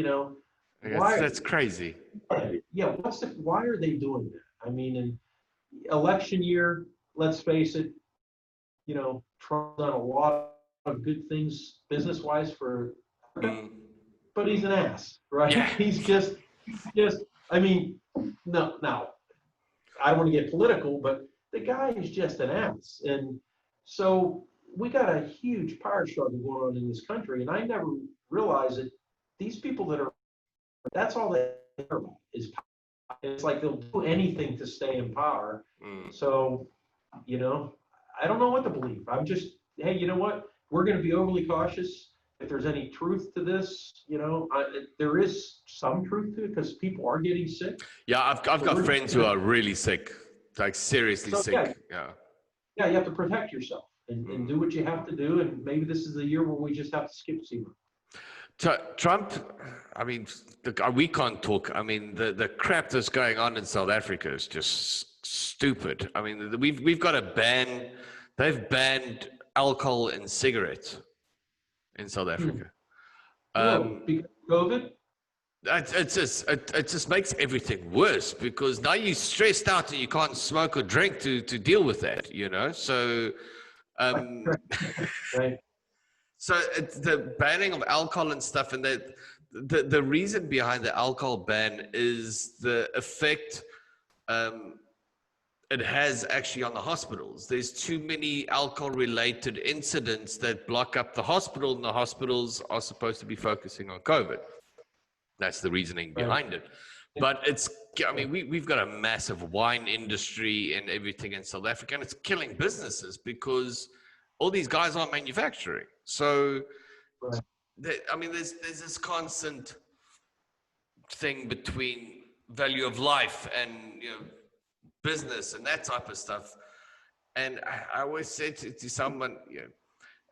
that's crazy. Yeah, why are they doing that? I mean, in election year, let's face it, Trump's done a lot of good things business-wise for America, but he's an ass, right? Yeah. He's just, I mean, no, now, I don't want to get political, but the guy is just an ass. And so we got a huge power struggle going on in this country, and I never realized that these people that's all they care about is power. It's like they'll do anything to stay in power. So, I don't know what to believe. I'm just, hey, you know what? We're going to be overly cautious. If there's any truth to this, there is some truth to it because people are getting sick. Yeah, I've got friends who are really sick, like seriously sick. Yeah, you have to protect yourself and do what you have to do. And maybe this is the year where we just have to skip SEMA. Trump, I mean, we can't talk. I mean, the crap that's going on in South Africa is just stupid. I mean, we've got a ban. They've banned alcohol and cigarettes in South Africa. Because of COVID? It just makes everything worse because now you're stressed out and you can't smoke or drink to deal with that, So, right. So it's the banning of alcohol and stuff, and the reason behind the alcohol ban is the effect it has actually on the hospitals. There's too many alcohol-related incidents that block up the hospital, and the hospitals are supposed to be focusing on COVID. That's the reasoning behind it. But we've got a massive wine industry and everything in South Africa, and it's killing businesses because all these guys aren't manufacturing. So, there's this constant thing between value of life and business and that type of stuff. And I always said to someone,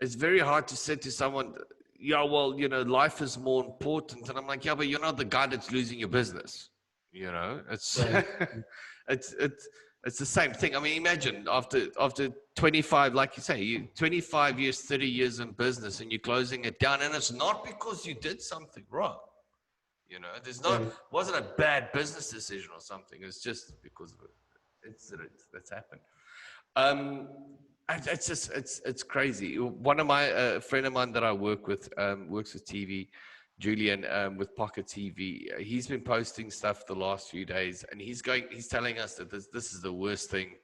it's very hard to say to someone, life is more important. And I'm like, yeah, but you're not the guy that's losing your business. It's it's the same thing. I mean, imagine after 25, like you say, 25 years, 30 years in business, and you're closing it down, and it's not because you did something wrong. You know, Right. wasn't a bad business decision or something. It's just because of an incident that's happened. Um, it's just it's crazy. One of my friend of mine that I work with works with TV, Julian, with Pocket TV. He's been posting stuff the last few days, and he's telling us that this is the worst thing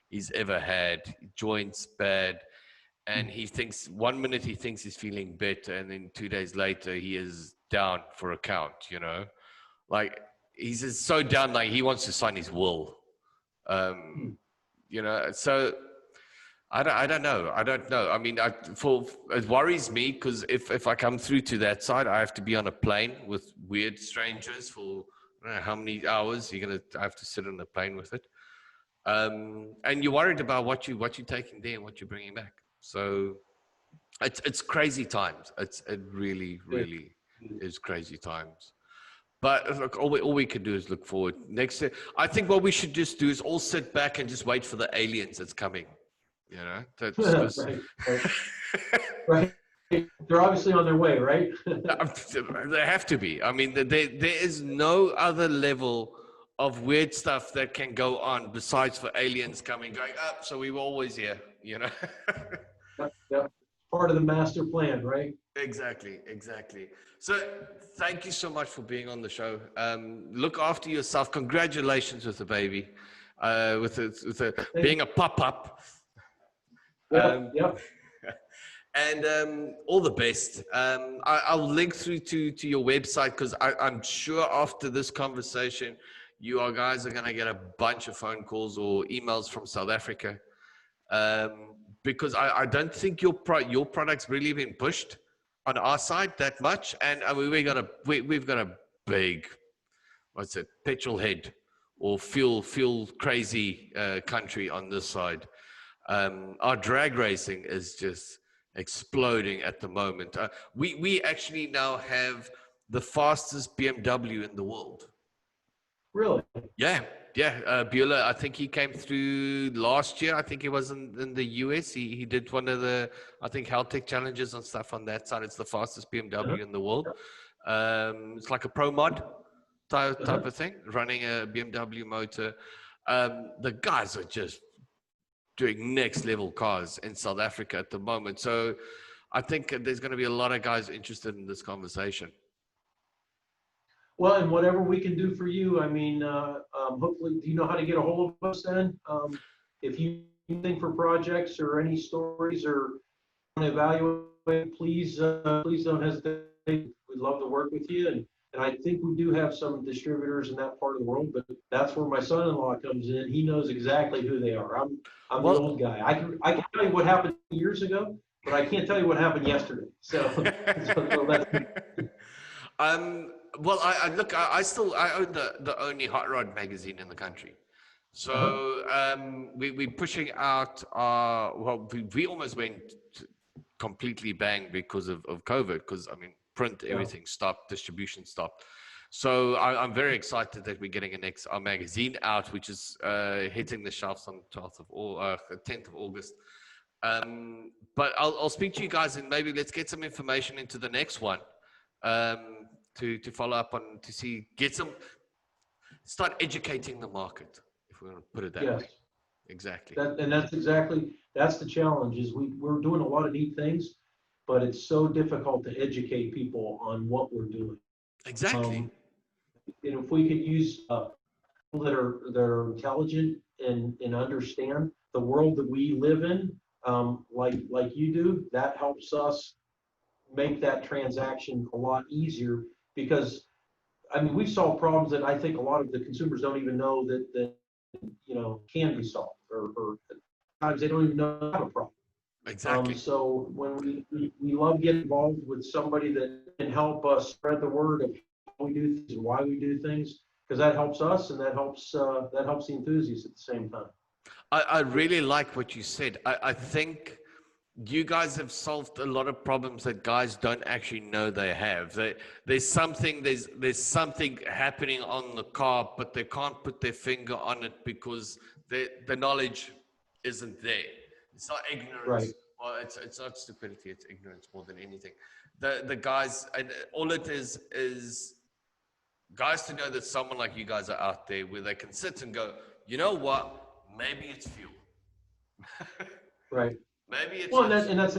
he's ever had. Joints bad, and he thinks 1 minute he thinks he's feeling better, and then 2 days later he is down for a count. You know, like he's just so down, like he wants to sign his will. Um, you know, so I don't know. I don't know. I mean, it worries me because if I come through to that side, I have to be on a plane with weird strangers for I don't know how many hours. I have to sit on a plane with it. And you're worried about what you're taking there and what you're bringing back. So it's crazy times. It really is crazy times. But look, all we can do is look forward. Next year, I think what we should just do is all sit back and just wait for the aliens that's coming. You know, that's because Right, right, right. They're obviously on their way, right? they have to be. I mean, there is no other level of weird stuff that can go on besides for aliens coming, going up. So we were always here. You know. Yep, yep. Part of the master plan, right? Exactly. So thank you so much for being on the show. Look after yourself. Congratulations with the baby, being a pop-up. Yep, yep. And all the best. I'll link through to your website because I'm sure after this conversation, guys are going to get a bunch of phone calls or emails from South Africa because I don't think your product's really been pushed on our side that much, and we've got a big, what's it, petrol head or fuel crazy country on this side. Our drag racing is just exploding at the moment. We actually now have the fastest BMW in the world. Really? Yeah. Bueller, I think he came through last year. I think he was in the US. He did one of the, I think, Haltech challenges and stuff on that side. It's the fastest BMW in the world. It's like a pro mod type of thing, running a BMW motor. The guys are just doing next level cars in South Africa at the moment. So I think there's going to be a lot of guys interested in this conversation. Well, and whatever we can do for you, I mean, hopefully, do you know how to get a hold of us then? If you think for projects or any stories or want to evaluate, please don't hesitate. We'd love to work with you. And I think we do have some distributors in that part of the world, but that's where my son-in-law comes in. He knows exactly who they are. I'm the old guy. I can tell you what happened years ago, but I can't tell you what happened yesterday. So that's well, I look, I own the only hot rod magazine in the country. So we're pushing out we almost went completely bang because of COVID, because I mean, print, everything stopped, distribution stopped. So I'm very excited that we're getting our magazine out, which is hitting the shelves on 10th of August. But I'll speak to you guys and maybe let's get some information into the next one. To follow up on, start educating the market, if we want to put it that way. Exactly. That's the challenge is we're doing a lot of neat things, but it's so difficult to educate people on what we're doing. Exactly. And if we could use people that are intelligent and understand the world that we live in, like you do, that helps us make that transaction a lot easier, because I mean, we've solved problems that I think a lot of the consumers don't even know that can be solved, or times they don't even know they have a problem. Exactly. So when we love getting involved with somebody that can help us spread the word of how we do things and why we do things, because that helps us and that helps the enthusiasts at the same time. I really like what you said. I think you guys have solved a lot of problems that guys don't actually know they have. There's something happening on the car, but they can't put their finger on it because the knowledge isn't there. It's not ignorance. Right. Well, it's not stupidity. It's ignorance more than anything. The guys, and all it is guys to know that someone like you guys are out there where they can sit and go, you know what, maybe it's fuel. Right. Maybe it's Well, just, and that's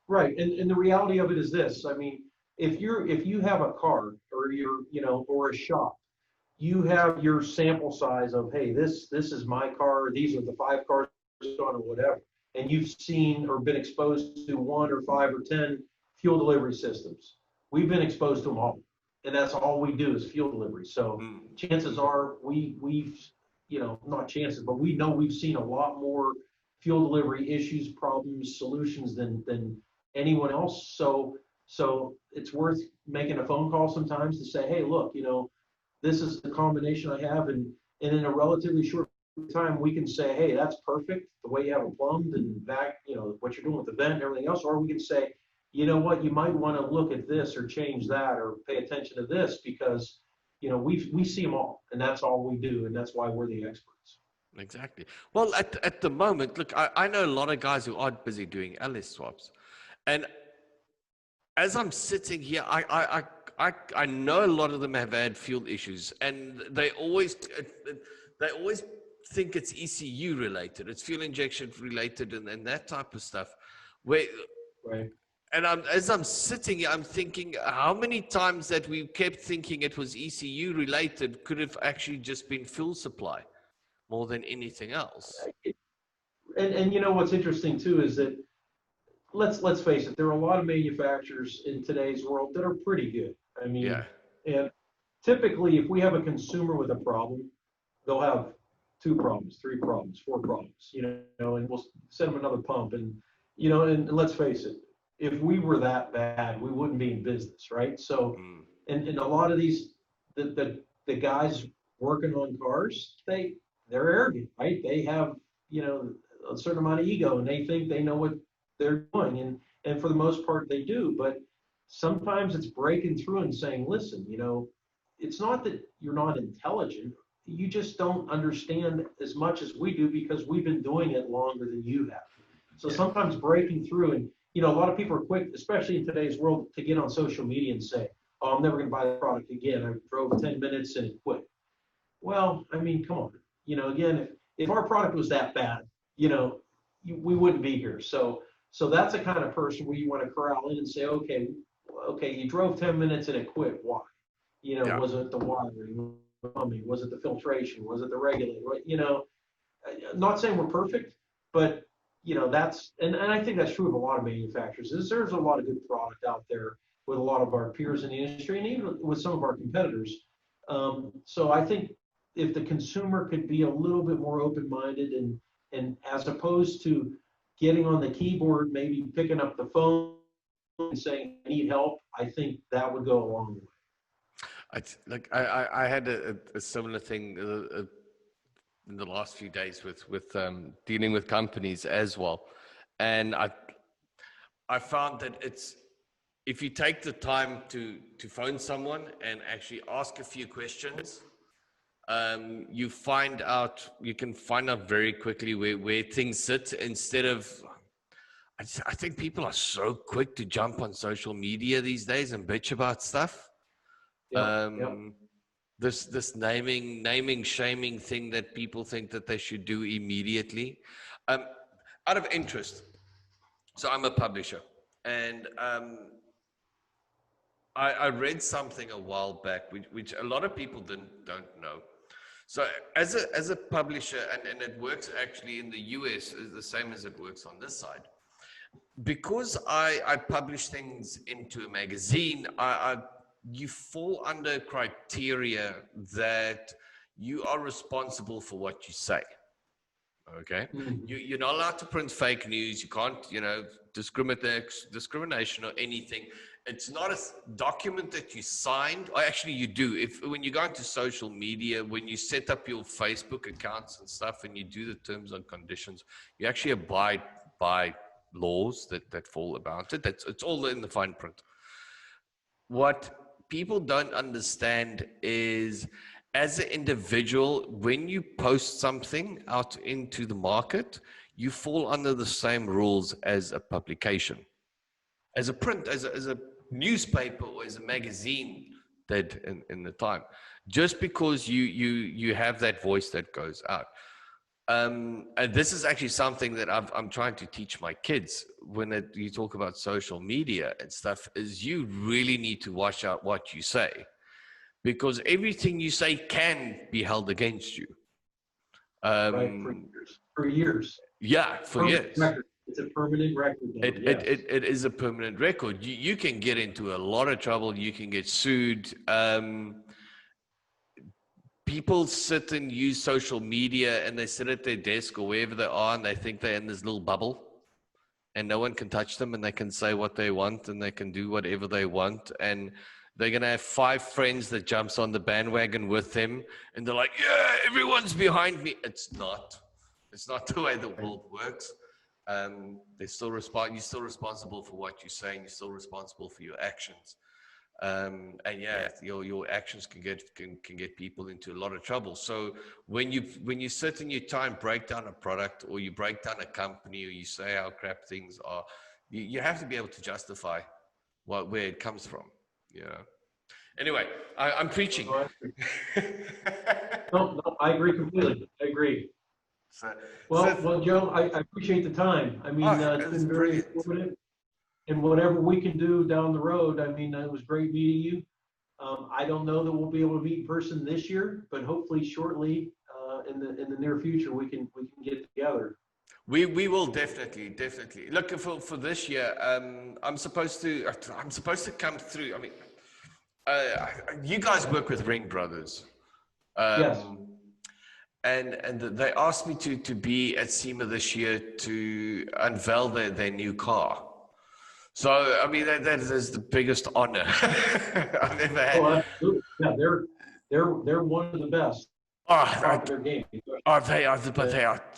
right. And the reality of it is this. I mean, if you have a car or or a shop, you have your sample size of, hey, this is my car. These are the 5 cars on or whatever. And you've seen or been exposed to 1 or 5 or 10 fuel delivery systems. We've been exposed to them all, and that's all we do is fuel delivery. So chances are we've not chances, but we know we've seen a lot more fuel delivery issues, problems, solutions than anyone else. So it's worth making a phone call sometimes to say, hey, look, this is the combination I have, and in a relatively short time, we can say, hey, that's perfect, the way you have it plumbed and back, what you're doing with the vent and everything else, or we can say, you know what, you might want to look at this or change that or pay attention to this because, we see them all, and that's all we do, and that's why we're the experts. exactly. Well, at the moment, look, I know a lot of guys who are busy doing LS swaps. And as I'm sitting here, I know a lot of them have had fuel issues, and they always think it's ECU related, it's fuel injection related, and that type of stuff. Where Right. and as I'm sitting here, I'm thinking how many times that we kept thinking it was ECU related could have actually just been fuel supply more than anything else. And what's interesting too is that let's face it, there are a lot of manufacturers in today's world that are pretty good. I Yeah, mean, and typically, if we have a consumer with a problem, they'll have 2 problems, 3 problems, 4 problems, and we'll send them another pump. And let's face it, if we were that bad, we wouldn't be in business, right? So, mm, and a lot of these, the guys working on cars, they're arrogant, right? They have, a certain amount of ego, and they think they know what they're doing, and for the most part, they do. But sometimes it's breaking through and saying, listen, it's not that you're not intelligent, you just don't understand as much as we do because we've been doing it longer than you have. So yeah, sometimes breaking through, and a lot of people are quick, especially in today's world, to get on social media and say, oh, I'm never going to buy the product again. I drove 10 minutes and it quit. Well, I mean, come on. Again, if our product was that bad, we wouldn't be here. So that's the kind of person where you want to corral in and say, okay, you drove 10 minutes and it quit. Why? yeah. Was it the wiring? Was it the filtration? Was it the regulator? Not saying we're perfect, but and I think that's true of a lot of manufacturers. There's a lot of good product out there with a lot of our peers in the industry and even with some of our competitors. So I think if the consumer could be a little bit more open-minded and as opposed to getting on the keyboard, maybe picking up the phone and saying, I need help, I think that would go a long way. I had a similar thing in the last few days with dealing with companies as well, and I found that it's if you take the time to phone someone and actually ask a few questions, you can find out very quickly where things sit instead of. I think people are so quick to jump on social media these days and bitch about stuff. Yeah, yeah. Um, this naming shaming thing that people think that they should do immediately, um, out of interest. So I'm a publisher, and I read something a while back, which a lot of people don't know. So as a publisher, and it works actually in the US is the same as it works on this side. Because I publish things into a magazine, you fall under criteria that you are responsible for what you say. Okay, Mhm. you're not allowed to print fake news. You can't, discrimination or anything. It's not a document that you signed. Or actually, you do. If when you go into social media, when you set up your Facebook accounts and stuff, and you do the terms and conditions, you actually abide by laws that fall about it. It's all in the fine print. What people don't understand is, as an individual, when you post something out into the market, you fall under the same rules as a publication. As a print, as a newspaper or as a magazine, dead in the time, just because you have that voice that goes out. And this is actually something that I'm trying to teach my kids when you talk about social media and stuff, is you really need to watch out what you say, because everything you say can be held against you. Right, for years. Yeah, for years. Record. It's a permanent record. It is a permanent record. You can get into a lot of trouble. You can get sued. People sit and use social media, and they sit at their desk or wherever they are, and they think they're in this little bubble, and no one can touch them, and they can say what they want, and they can do whatever they want, and they're going to have 5 friends that jumps on the bandwagon with them, and they're like, yeah, everyone's behind me. It's not the way the world works. You're still responsible for what you say, and you're still responsible for your actions. And yeah, your actions can get people into a lot of trouble. So when you sit and you try and break down a product, or you break down a company, or you say how crap things are, you have to be able to justify where it comes from. Yeah. Anyway, I'm preaching. No, I agree completely. I agree. Well, Joe, I appreciate the time. I mean, it's been very informative. And whatever we can do down the road, I mean, it was great meeting you. I don't know that we'll be able to meet in person this year, but hopefully shortly in the near future we can get together. We will definitely look for this year. I'm supposed to come through. I mean, you guys work with Ring Brothers. Yes. And they asked me to be at SEMA this year to unveil their new car. So, I mean, that is the biggest honor I've ever had. Oh, absolutely. Yeah, they're one of the best. Their game.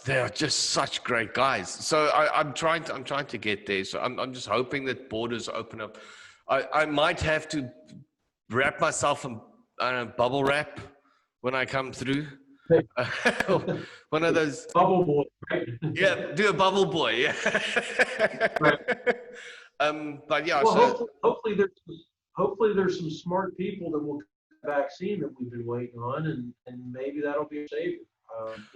They are just such great guys. So I'm trying to get there. So I'm just hoping that borders open up. I might have to wrap myself in bubble wrap when I come through. One of those bubble boy, right? Yeah, do a bubble boy. Yeah. Right. But yeah. Well, so hopefully there's some smart people that will get the vaccine that we've been waiting on, and maybe that'll be a savior.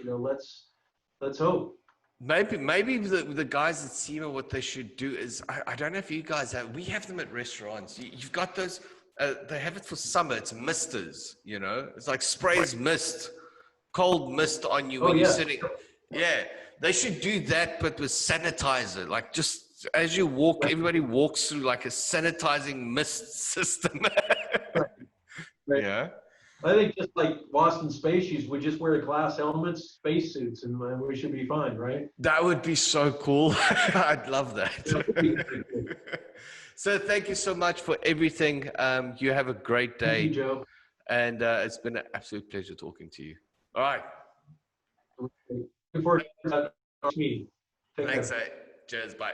Let's hope. Maybe the guys at SEMA, what they should do is, I don't know if you guys have, we have them at restaurants. You've got those, they have it for summer. It's misters, it's like sprays mist, cold mist on you when you're sitting. Yeah, they should do that, but with sanitizer, like just as you walk, everybody walks through like a sanitizing mist system. Right. Yeah. I think just like Boston Spaceys, we just wear glass helmets, spacesuits, and we should be fine, right? That would be so cool. I'd love that. So thank you so much for everything. You have a great day. Thank you, Joe. And it's been an absolute pleasure talking to you. All right. Looking forward to that next meeting. Thanks, Cheers. Bye.